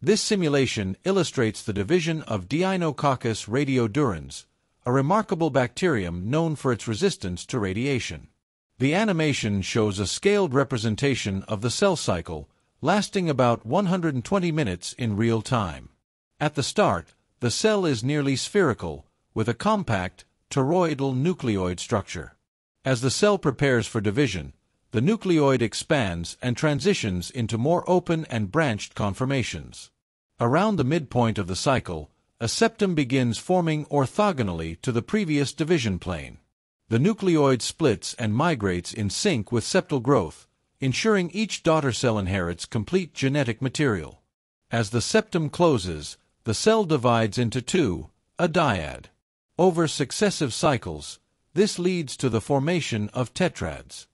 This simulation illustrates the division of Deinococcus radiodurans, a remarkable bacterium known for its resistance to radiation. The animation shows a scaled representation of the cell cycle, lasting about 120 minutes in real time. At the start, the cell is nearly spherical, with a compact, toroidal nucleoid structure. As the cell prepares for division, the nucleoid expands and transitions into more open and branched conformations. Around the midpoint of the cycle, a septum begins forming orthogonally to the previous division plane. The nucleoid splits and migrates in sync with septal growth, ensuring each daughter cell inherits complete genetic material. As the septum closes, the cell divides into two, a dyad. Over successive cycles, this leads to the formation of tetrads.